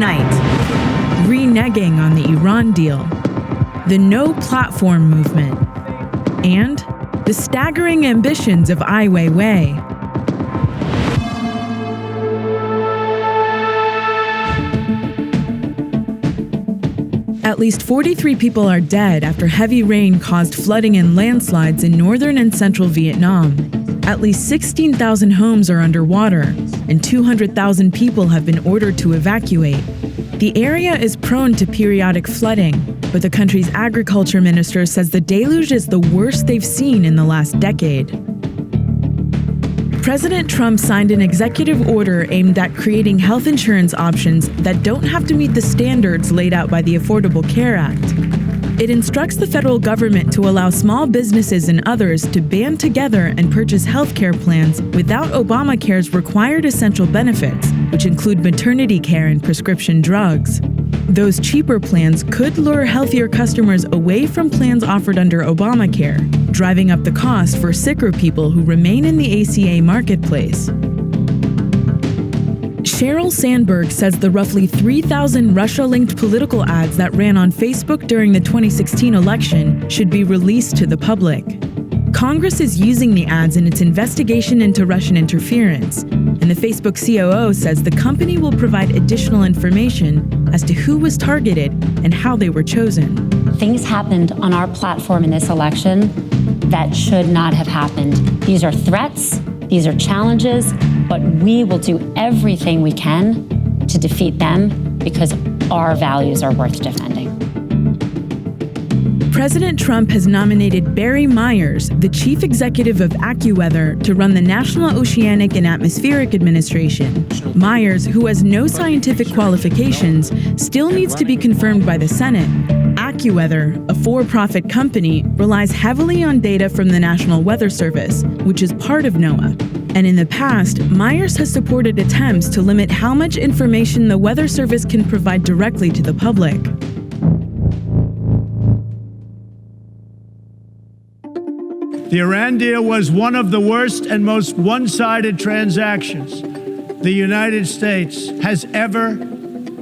tonight. Reneging on the Iran deal, the No Platform movement, and the staggering ambitions of Ai Weiwei. At least 43 people are dead after heavy rain caused flooding and landslides in northern and central Vietnam. At least 16,000 homes are underwater, and 200,000 people have been ordered to evacuate. The area is prone to periodic flooding, but the country's agriculture minister says the deluge is the worst they've seen in the last decade. President Trump signed an executive order aimed at creating health insurance options that don't have to meet the standards laid out by the Affordable Care Act. It instructs the federal government to allow small businesses and others to band together and purchase health care plans without Obamacare's required essential benefits, which include maternity care and prescription drugs. Those cheaper plans could lure healthier customers away from plans offered under Obamacare, driving up the cost for sicker people who remain in the ACA marketplace. Sheryl Sandberg says the roughly 3,000 Russia-linked political ads that ran on Facebook during the 2016 election should be released to the public. Congress is using the ads in its investigation into Russian interference, and the Facebook COO says the company will provide additional information as to who was targeted and how they were chosen. Things happened on our platform in this election that should not have happened. These are threats, these are challenges, but we will do everything we can to defeat them because our values are worth defending. President Trump has nominated Barry Myers, the chief executive of AccuWeather, to run the National Oceanic and Atmospheric Administration. Myers, who has no scientific qualifications, still needs to be confirmed by the Senate. AccuWeather, a for-profit company, relies heavily on data from the National Weather Service, which is part of NOAA. And in the past, Myers has supported attempts to limit how much information the Weather Service can provide directly to the public. The Iran deal was one of the worst and most one-sided transactions the United States has ever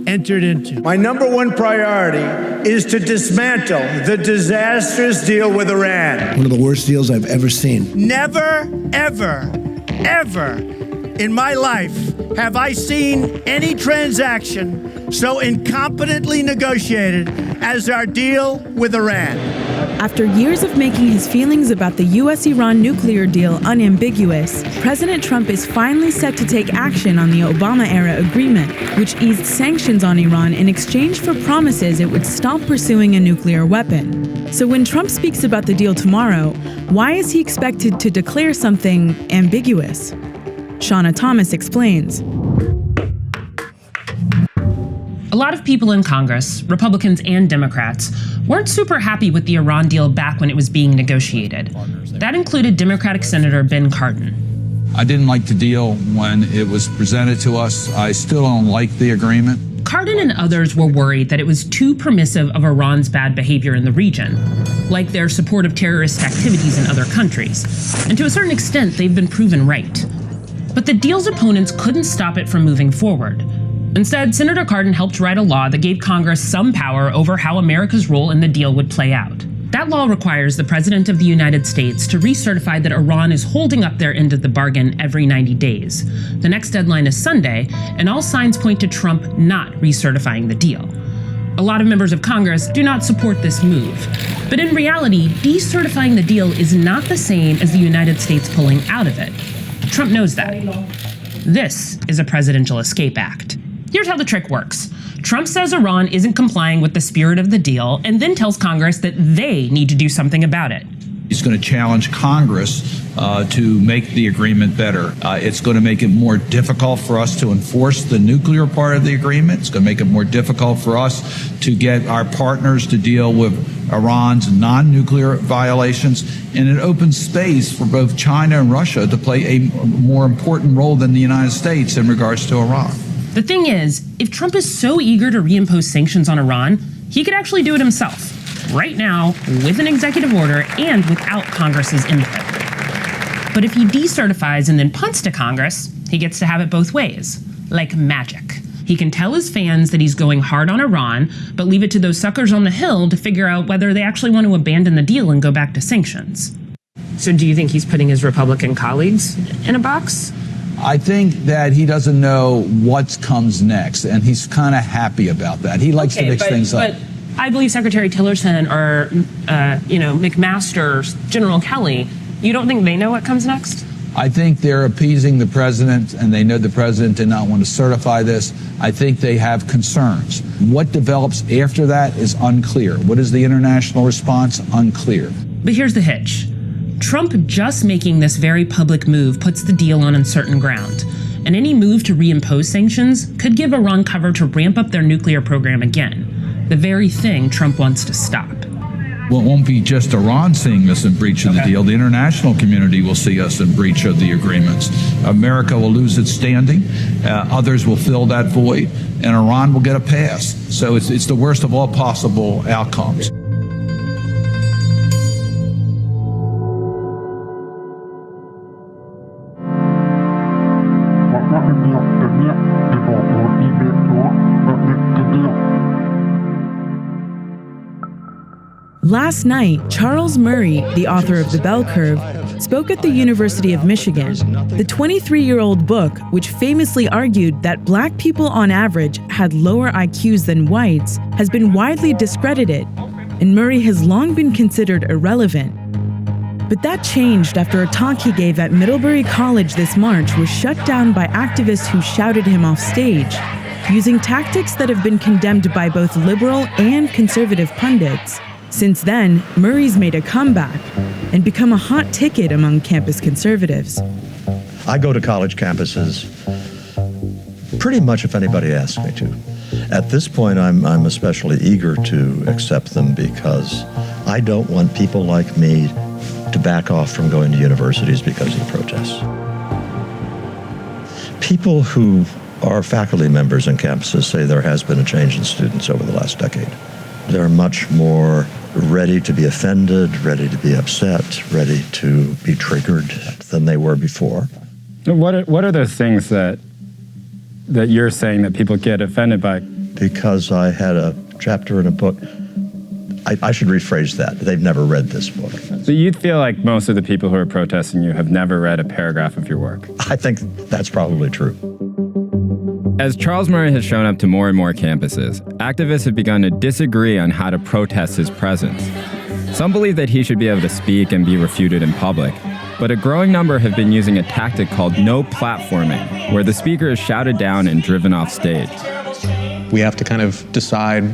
entered into. My number one priority is to dismantle the disastrous deal with Iran. One of the worst deals I've ever seen. Never, ever, ever in my life have I seen any transaction so incompetently negotiated as our deal with Iran. After years of making his feelings about the U.S.-Iran nuclear deal unambiguous, President Trump is finally set to take action on the Obama-era agreement, which eased sanctions on Iran in exchange for promises it would stop pursuing a nuclear weapon. So when Trump speaks about the deal tomorrow, why is he expected to declare something ambiguous? Shauna Thomas explains. A lot of people in Congress, Republicans and Democrats, weren't super happy with the Iran deal back when it was being negotiated. That included Democratic Senator Ben Cardin. I didn't like the deal when it was presented to us. I still don't like the agreement. Cardin and others were worried that it was too permissive of Iran's bad behavior in the region, like their support of terrorist activities in other countries. And to a certain extent, they've been proven right. But the deal's opponents couldn't stop it from moving forward. Instead, Senator Cardin helped write a law that gave Congress some power over how America's role in the deal would play out. That law requires the President of the United States to recertify that Iran is holding up their end of the bargain every 90 days. The next deadline is Sunday, and all signs point to Trump not recertifying the deal. A lot of members of Congress do not support this move. But in reality, decertifying the deal is not the same as the United States pulling out of it. Trump knows that. This is a presidential escape act. Here's how the trick works. Trump says Iran isn't complying with the spirit of the deal and then tells Congress that they need to do something about it. He's going to challenge Congress to make the agreement better. It's going to make it more difficult for us to enforce the nuclear part of the agreement. It's going to make it more difficult for us to get our partners to deal with Iran's non-nuclear violations. And it opens space for both China and Russia to play a more important role than the United States in regards to Iran. The thing is, if Trump is so eager to reimpose sanctions on Iran, he could actually do it himself, right now, with an executive order and without Congress's input. But if he decertifies and then punts to Congress, he gets to have it both ways, like magic. He can tell his fans that he's going hard on Iran, but leave it to those suckers on the Hill to figure out whether they actually want to abandon the deal and go back to sanctions. So do you think he's putting his Republican colleagues in a box? I think that he doesn't know what comes next, and he's kind of happy about that. He likes to mix things up. But I believe Secretary Tillerson or, McMaster, General Kelly, you don't think they know what comes next? I think they're appeasing the president, and they know the president did not want to certify this. I think they have concerns. What develops after that is unclear. What is the international response? Unclear. But here's the hitch. Trump just making this very public move puts the deal on uncertain ground. And any move to reimpose sanctions could give Iran cover to ramp up their nuclear program again, the very thing Trump wants to stop. Well, it won't be just Iran seeing us in breach of the deal. The international community will see us in breach of the agreements. America will lose its standing. Others will fill that void, and Iran will get a pass. So it's the worst of all possible outcomes. Last night, Charles Murray, the author of The Bell Curve, spoke at the University of Michigan. The 23-year-old book, which famously argued that black people on average had lower IQs than whites, has been widely discredited, and Murray has long been considered irrelevant. But that changed after a talk he gave at Middlebury College this March was shut down by activists who shouted him off stage, using tactics that have been condemned by both liberal and conservative pundits. Since then, Murray's made a comeback and become a hot ticket among campus conservatives. I go to college campuses pretty much if anybody asks me to. At this point, I'm especially eager to accept them because I don't want people like me to back off from going to universities because of protests. People who are faculty members in campuses say there has been a change in students over the last decade. They're much more ready to be offended, ready to be upset, ready to be triggered than they were before. What are the things that you're saying that people get offended by? Because I had a chapter in a book. I should rephrase that. They've never read this book. So you feel like most of the people who are protesting you have never read a paragraph of your work? I think that's probably true. As Charles Murray has shown up to more and more campuses, activists have begun to disagree on how to protest his presence. Some believe that he should be able to speak and be refuted in public, but a growing number have been using a tactic called no platforming, where the speaker is shouted down and driven off stage. We have to kind of decide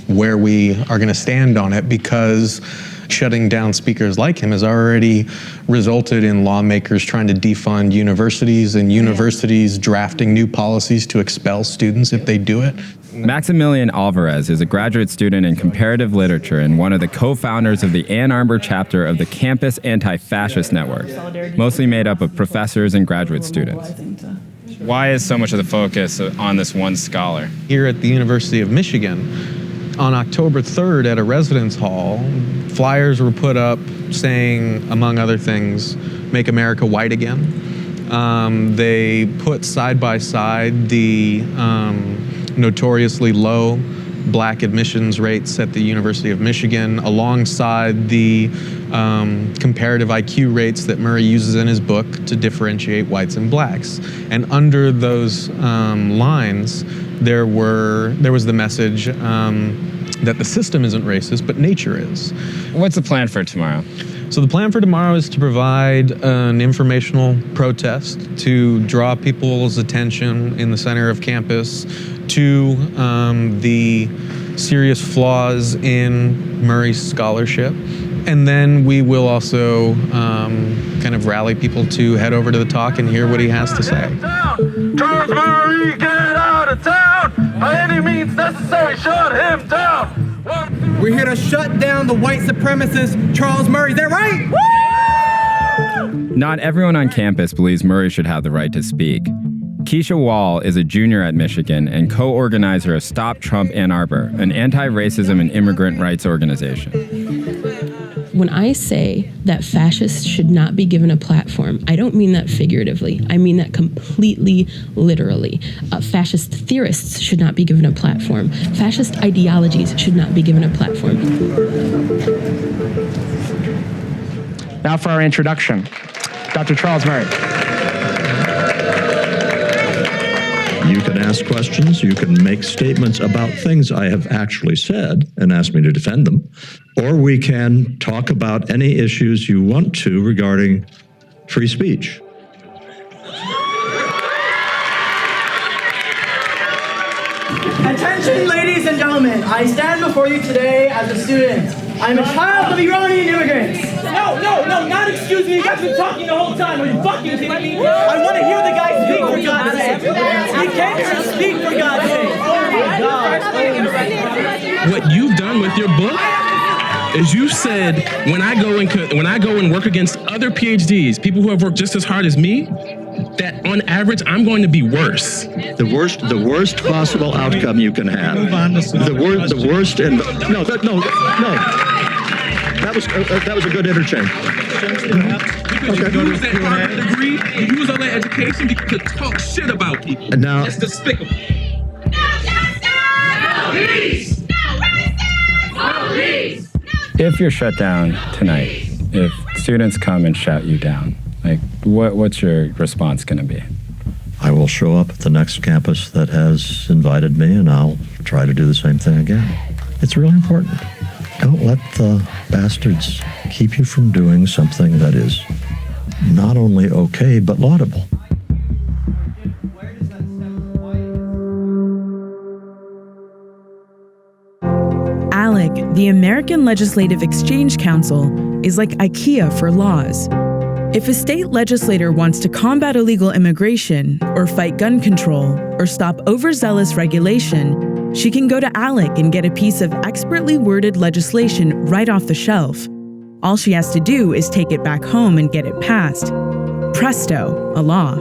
where we are going to stand on it, because shutting down speakers like him has already resulted in lawmakers trying to defund universities and universities drafting new policies to expel students if they do it. Maximilian Alvarez is a graduate student in comparative literature and one of the co-founders of the Ann Arbor chapter of the Campus Anti-Fascist Network, mostly made up of professors and graduate students. Why is so much of the focus on this one scholar? Here at the University of Michigan, on October 3rd at a residence hall, flyers were put up saying, among other things, "Make America White Again." They put side by side the notoriously low black admissions rates at the University of Michigan alongside the comparative IQ rates that Murray uses in his book to differentiate whites and blacks. And under those lines, there was the message that the system isn't racist, but nature is. What's the plan for tomorrow? So the plan for tomorrow is to provide an informational protest to draw people's attention in the center of campus to the serious flaws in Murray's scholarship. And then we will also kind of rally people to head over to the talk and hear what he has to say. Charles Murray, get out of town! By any means necessary, shut him down! We're here to shut down the white supremacist Charles Murray. Is that right? Woo! Not everyone on campus believes Murray should have the right to speak. Keisha Wall is a junior at Michigan and co-organizer of Stop Trump Ann Arbor, an anti-racism and immigrant rights organization. When I say that fascists should not be given a platform, I don't mean that figuratively. I mean that completely literally. Fascist theorists should not be given a platform. Fascist ideologies should not be given a platform. Now for our introduction, Dr. Charles Murray. You can ask questions, you can make statements about things I have actually said and ask me to defend them, or we can talk about any issues you want to regarding free speech. Attention, ladies and gentlemen. I stand before you today as a student. I'm a child of Iranian immigrants. No, not excuse me. You guys have been talking the whole time. Are you fucking kidding me? I want to hear the guy speak, for God's sake. He can't just speak, for God's sake. Oh, God. What you've done with your book is you said, when I go and work against other PhDs, people who have worked just as hard as me, that on average, I'm going to be worse. The worst possible outcome you can have. The worst, and no. That was a good interchange. Because you use that Harvard degree, you use all that education to talk shit about people. And now, it's despicable. No justice! No peace! No racism! No peace! If you're shut down tonight, if students come and shout you down, like what's your response going to be? I will show up at the next campus that has invited me, and I'll try to do the same thing again. It's really important. Don't let the bastards keep you from doing something that is not only okay, but laudable. ALEC, the American Legislative Exchange Council, is like IKEA for laws. If a state legislator wants to combat illegal immigration, or fight gun control, or stop overzealous regulation, she can go to ALEC and get a piece of expertly worded legislation right off the shelf. All she has to do is take it back home and get it passed. Presto, a law.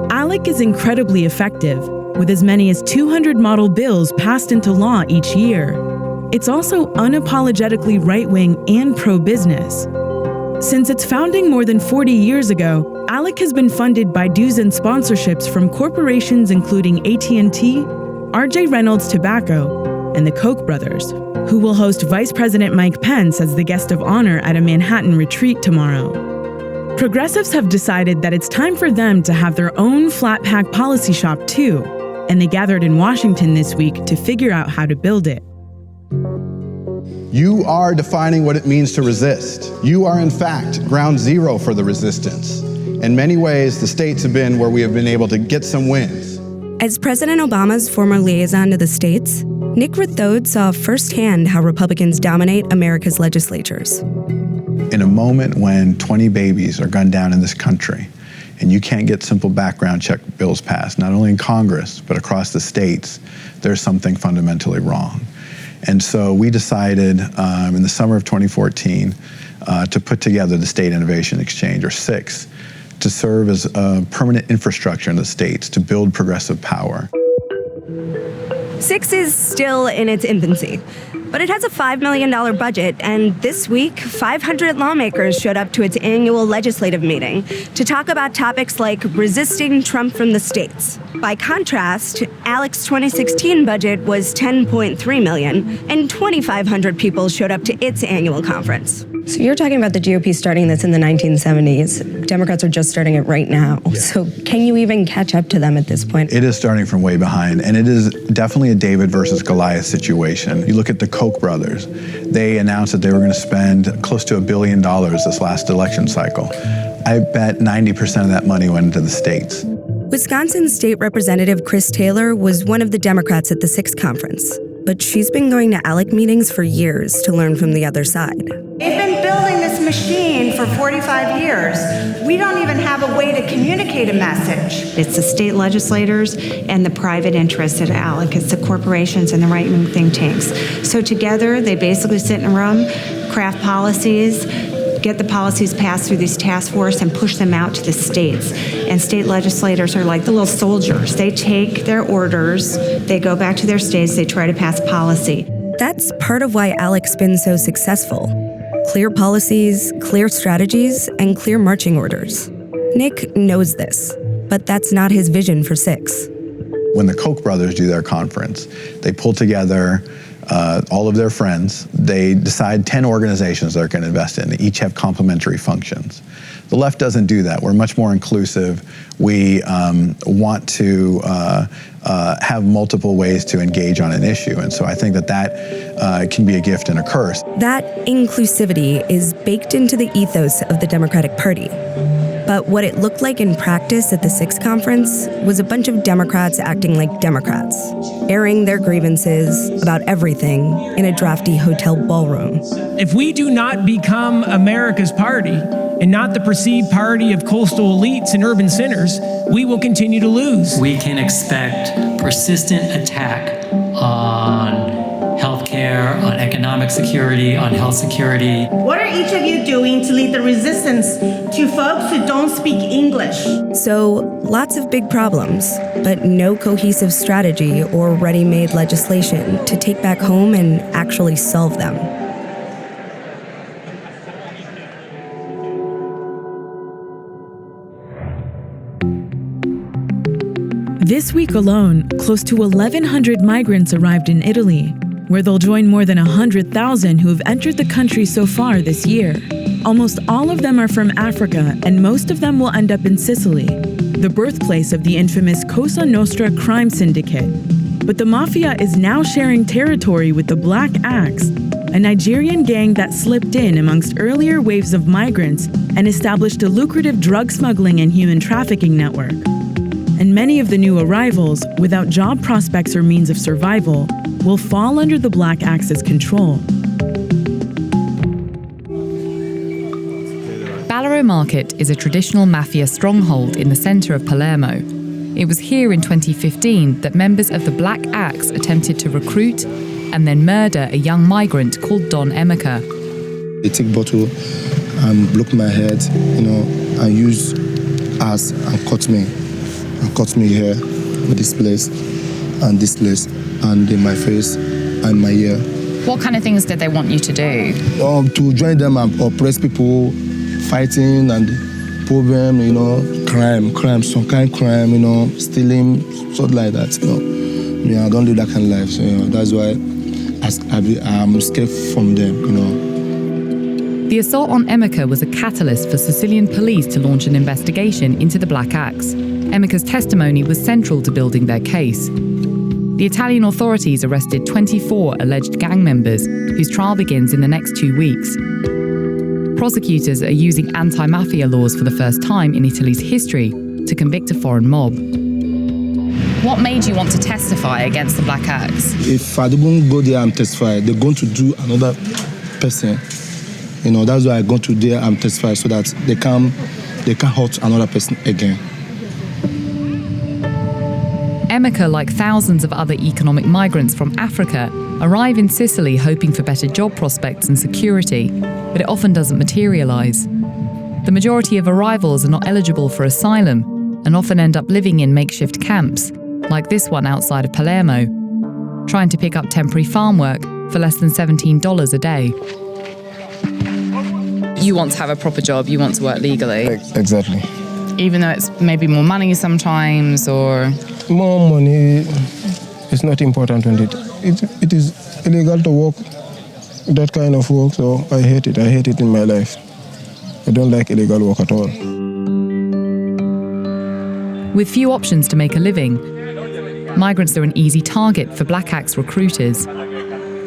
ALEC is incredibly effective, with as many as 200 model bills passed into law each year. It's also unapologetically right-wing and pro-business. Since its founding more than 40 years ago, ALEC has been funded by dues and sponsorships from corporations including AT&T, R.J. Reynolds Tobacco, and the Koch brothers, who will host Vice President Mike Pence as the guest of honor at a Manhattan retreat tomorrow. Progressives have decided that it's time for them to have their own flat pack policy shop too, and they gathered in Washington this week to figure out how to build it. You are defining what it means to resist. You are, in fact, ground zero for the resistance. In many ways, the states have been where we have been able to get some wins. As President Obama's former liaison to the states, Nick Rathode saw firsthand how Republicans dominate America's legislatures. In a moment when 20 babies are gunned down in this country, and you can't get simple background check bills passed, not only in Congress, but across the states, there's something fundamentally wrong. And so we decided in the summer of 2014 to put together the State Innovation Exchange, or SIX, to serve as a permanent infrastructure in the states to build progressive power. SIX is still in its infancy, but it has a $5 million budget, and this week, 500 lawmakers showed up to its annual legislative meeting to talk about topics like resisting Trump from the states. By contrast, ALEC's 2016 budget was $10.3 million, and 2,500 people showed up to its annual conference. So you're talking about the GOP starting this in the 1970s. Democrats are just starting it right now. Yeah. So can you even catch up to them at this point? It is starting from way behind, and it is definitely a David versus Goliath situation. You look at the Koch brothers. They announced that they were going to spend close to $1 billion this last election cycle. I bet 90% of that money went into the states. Wisconsin State Representative Chris Taylor was one of the Democrats at the SIX conference, but she's been going to ALEC meetings for years to learn from the other side. They've been building this machine for 45 years. We don't even have a way to communicate a message. It's the state legislators and the private interests at ALEC. It's the corporations and the right-wing think tanks. So together, they basically sit in a room, craft policies, get the policies passed through these task force and push them out to the states. And state legislators are like the little soldiers. They take their orders, they go back to their states, they try to pass policy. That's part of why ALEC's been so successful. clear policies, clear strategies, and clear marching orders. Nick knows this, but that's not his vision for Six. When the Koch brothers do their conference, they pull together all of their friends. They decide 10 organizations they're going to invest in. They each have complementary functions. The left doesn't do that. We're much more inclusive. We want to have multiple ways to engage on an issue. And so I think that can be a gift and a curse. That inclusivity is baked into the ethos of the Democratic Party. But what it looked like in practice at the Six conference was a bunch of Democrats acting like Democrats, airing their grievances about everything in a drafty hotel ballroom. If we do not become America's party and not the perceived party of coastal elites and urban centers, we will continue to lose. We can expect persistent attack on healthcare, on economic security, on health security. What are each of you doing to lead the resistance to folks who don't speak English? So, lots of big problems, but no cohesive strategy or ready-made legislation to take back home and actually solve them. This week alone, close to 1,100 migrants arrived in Italy, where they'll join more than 100,000 who have entered the country so far this year. Almost all of them are from Africa, and most of them will end up in Sicily, the birthplace of the infamous Cosa Nostra crime syndicate. But the Mafia is now sharing territory with the Black Axe, a Nigerian gang that slipped in amongst earlier waves of migrants and established a lucrative drug smuggling and human trafficking network. And many of the new arrivals, without job prospects or means of survival, will fall under the Black Axe's control. Ballarò Market is a traditional Mafia stronghold in the centre of Palermo. It was here in 2015 that members of the Black Axe attempted to recruit and then murder a young migrant called Don Emeka. They take bottle and block my head, and use axe and cut me here with this place and this place, and in my face and my ear. What kind of things did they want you to do? To join them and oppress people, fighting and problem, crime, some kind of crime, stealing, something like that. I don't do that kind of life, so that's why I'm scared from them. The assault on Emeka was a catalyst for Sicilian police to launch an investigation into the Black Axe. Emeka's testimony was central to building their case. The Italian authorities arrested 24 alleged gang members, whose trial begins in the next 2 weeks. Prosecutors are using anti-mafia laws for the first time in Italy's history to convict a foreign mob. What made you want to testify against the Black Axe? If I don't go there and testify, they're going to do another person. That's why I go to there and testify so that they can't hurt another person again. Emeka, like thousands of other economic migrants from Africa, arrive in Sicily hoping for better job prospects and security, but it often doesn't materialise. The majority of arrivals are not eligible for asylum and often end up living in makeshift camps, like this one outside of Palermo, trying to pick up temporary farm work for less than $17 a day. You want to have a proper job, you want to work legally. Exactly. Even though it's maybe more money sometimes, or... More money is not important when it is illegal to work that kind of work, so I hate it. I hate it in my life. I don't like illegal work at all. With few options to make a living, migrants are an easy target for Black Axe recruiters.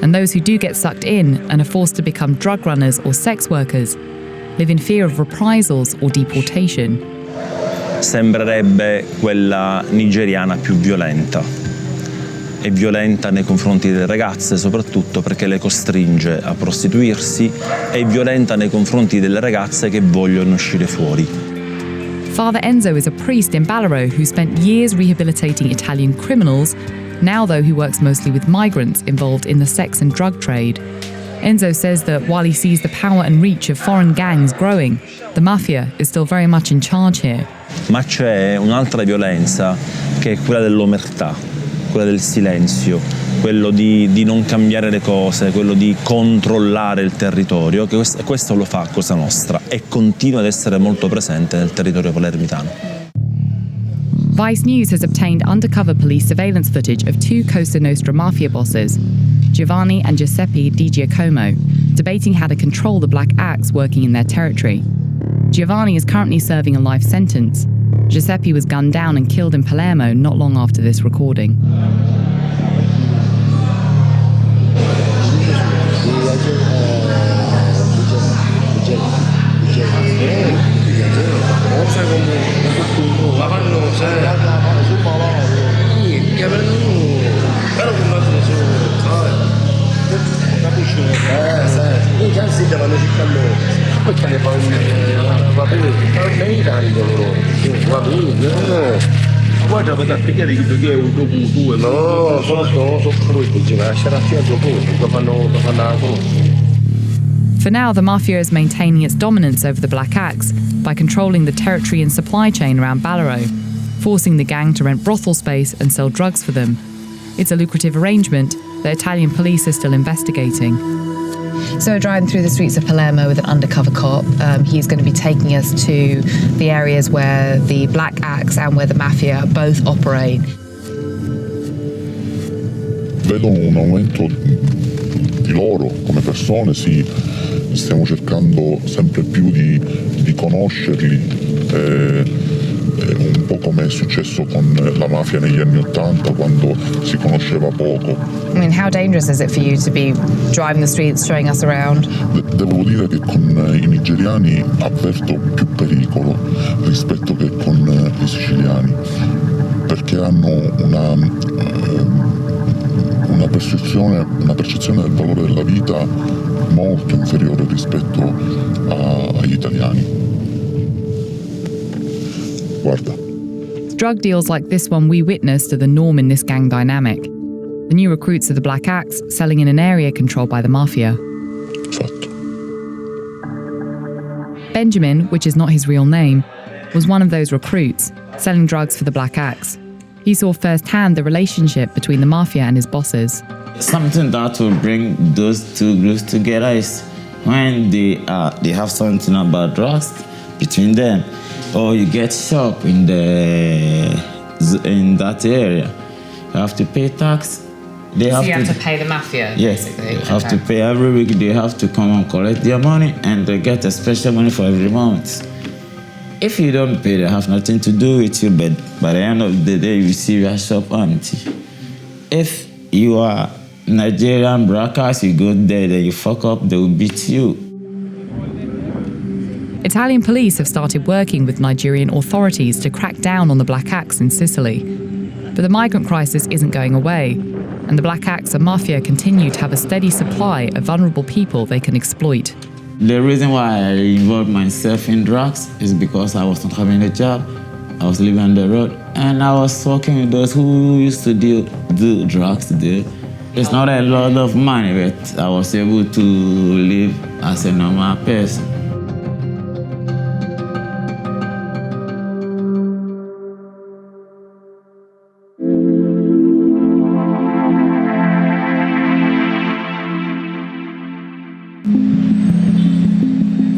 And those who do get sucked in and are forced to become drug runners or sex workers live in fear of reprisals or deportation. Sembrerebbe quella nigeriana più violenta. È violenta nei confronti delle ragazze soprattutto perché le costringe a prostituirsi, è violenta nei confronti delle ragazze che vogliono uscire fuori. Father Enzo is a priest in Ballarò who spent years rehabilitating Italian criminals. Now, though, he works mostly with migrants involved in the sex and drug trade. Enzo says that while he sees the power and reach of foreign gangs growing, the mafia is still very much in charge here. Ma c'è un'altra violenza che è quella dell'omertà, quella del silenzio, quello di non cambiare le cose, quello di controllare il territorio, che questo lo fa Cosa Nostra e continua ad essere molto presente nel territorio palermitano. Vice News has obtained undercover police surveillance footage of two Cosa Nostra mafia bosses, Giovanni and Giuseppe Di Giacomo, debating how to control the Black Axe working in their territory. Giovanni is currently serving a life sentence. Giuseppe was gunned down and killed in Palermo not long after this recording. For now, the Mafia is maintaining its dominance over the Black Axe by controlling the territory and supply chain around Ballarò, forcing the gang to rent brothel space and sell drugs for them. It's a lucrative arrangement that Italian police are still investigating. So we're driving through the streets of Palermo with an undercover cop. He's going to be taking us to the areas where the Black Axe and where the Mafia both operate. Vedo un aumento di loro come persone, sì, stiamo cercando sempre più di conoscerli. Un po' come è successo con la mafia negli anni '80 quando si conosceva poco. I mean, how dangerous is it for you to be driving the streets, showing us around? Devo dire che con i nigeriani avverto più pericolo rispetto che con i siciliani, perché hanno una percezione del valore della vita molto inferiore rispetto agli italiani. Guarda. Drug deals like this one we witnessed are the norm in this gang dynamic. The new recruits of the Black Axe selling in an area controlled by the Mafia. Benjamin, which is not his real name, was one of those recruits, selling drugs for the Black Axe. He saw firsthand the relationship between the Mafia and his bosses. Something that will bring those two groups together is when they have something about drugs between them, or you get shop in that area. You have to pay tax. You have to pay the Mafia, yes, basically? You have to pay every week. They have to come and collect their money, and they get a special money for every month. If you don't pay, they have nothing to do with you, but by the end of the day, you see your shop empty. If you are Nigerian broadcast, you go there, then you fuck up, they will beat you. Italian police have started working with Nigerian authorities to crack down on the Black Axe in Sicily. But the migrant crisis isn't going away, and the Black Axe and Mafia continue to have a steady supply of vulnerable people they can exploit. The reason why I involved myself in drugs is because I was not having a job. I was living on the road, and I was working with those who used to do drugs there. It's not a lot of money, but I was able to live as a normal person.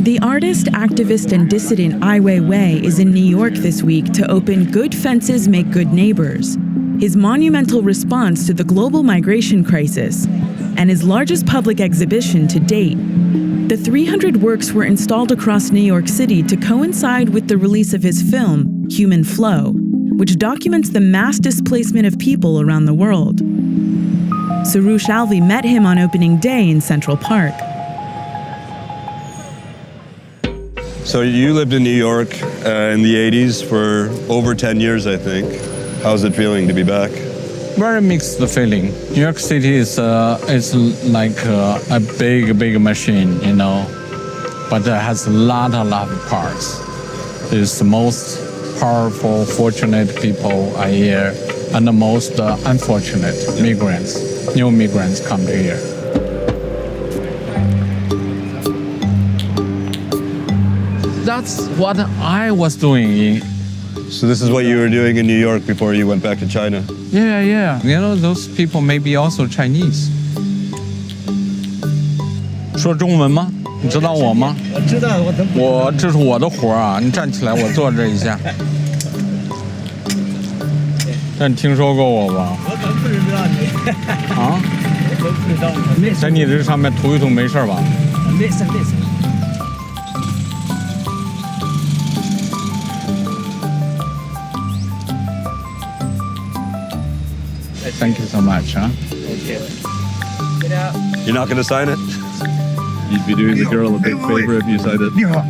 The artist, activist, and dissident Wei Wei is in New York this week to open Good Fences Make Good Neighbors, his monumental response to the global migration crisis, and his largest public exhibition to date. The 300 works were installed across New York City to coincide with the release of his film, Human Flow, which documents the mass displacement of people around the world. Soroush Alvi met him on opening day in Central Park. So you lived in New York in the 80s for over 10 years, I think. How's it feeling to be back? Very mixed feeling. New York City is like a big machine, you know, but it has a lot of parts. It's the most powerful, fortunate people are here, and the most unfortunate migrants, new migrants come to here. That's what I was doing So this is what you were doing in New York before you went back to China? Yeah. You know, those people may be also Chinese. 说中文吗？你知道我吗？我知道，这是我的活啊！你站起来，我坐这一下。但你听说过我吧？我怎么不知道你？啊？我怎么不知道你？在你这上面涂一涂没事吧？没事。Thank you so much, huh? Okay. You're not going to sign it? You'd be doing the girl a big favor if you signed it. 你好，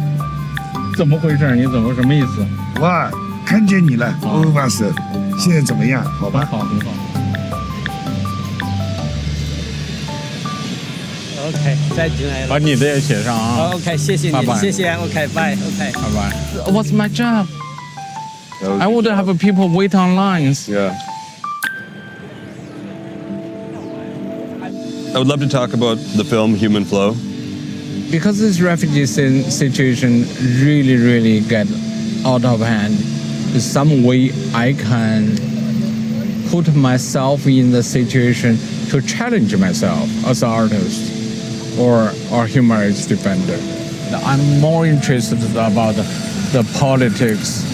怎么回事？你怎么什么意思？我看见你了，欧巴斯，现在怎么样？好吧？好，很好。OK， 再进来了。把你的也写上啊。OK， 谢谢你，谢谢。OK， bye。OK， 拜拜。What's my job? I would have people wait on lines. Yeah. I would love to talk about the film Human Flow. Because this refugee situation really get out of hand, in some way I can put myself in the situation to challenge myself as an artist or human rights defender. I'm more interested about the politics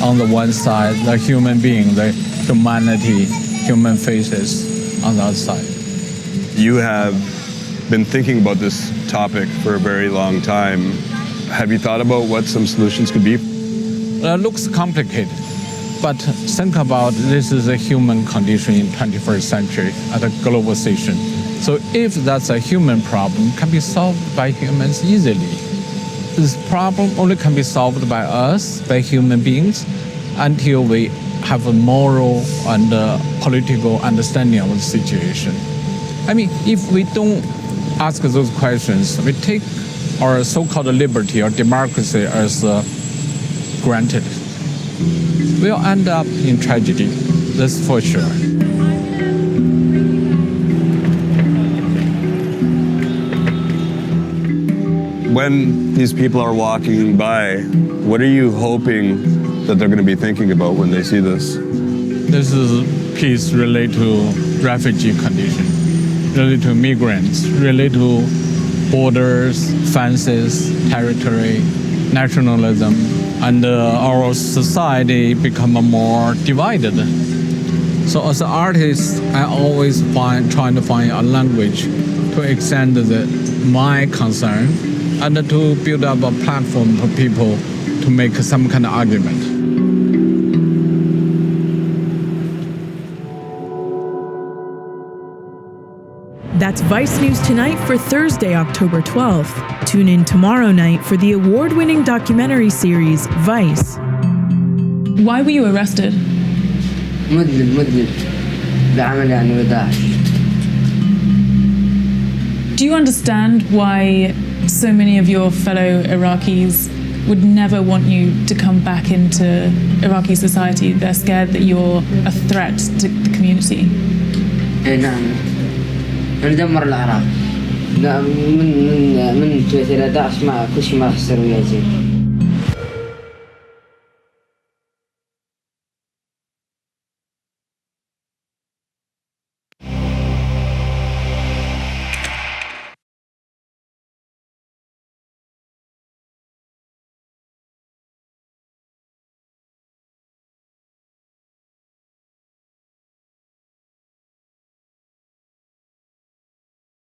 on the one side, the human being, the humanity, human faces on the other side. You have been thinking about this topic for a very long time. Have you thought about what some solutions could be? It looks complicated, but think about this is a human condition in 21st century at a globalization. So if that's a human problem, it can be solved by humans easily. This problem only can be solved by us, by human beings, until we have a moral and political understanding of the situation. I mean, if we don't ask those questions, we take our so-called liberty or democracy as granted, we'll end up in tragedy, that's for sure. When these people are walking by, what are you hoping that they're going to be thinking about when they see this? This is a piece related to refugee condition, related to migrants, related to borders, fences, territory, nationalism, and our society become more divided. So as an artist, I always trying to find a language to extend my concern and to build up a platform for people to make some kind of argument. That's Vice News Tonight for Thursday, October 12th. Tune in tomorrow night for the award-winning documentary series, Vice. Why were you arrested? Do you understand why so many of your fellow Iraqis would never want you to come back into Iraqi society? They're scared that you're a threat to the community. ندمر العراق من تويتر داعش ما كل شيء ما خسروا يا زين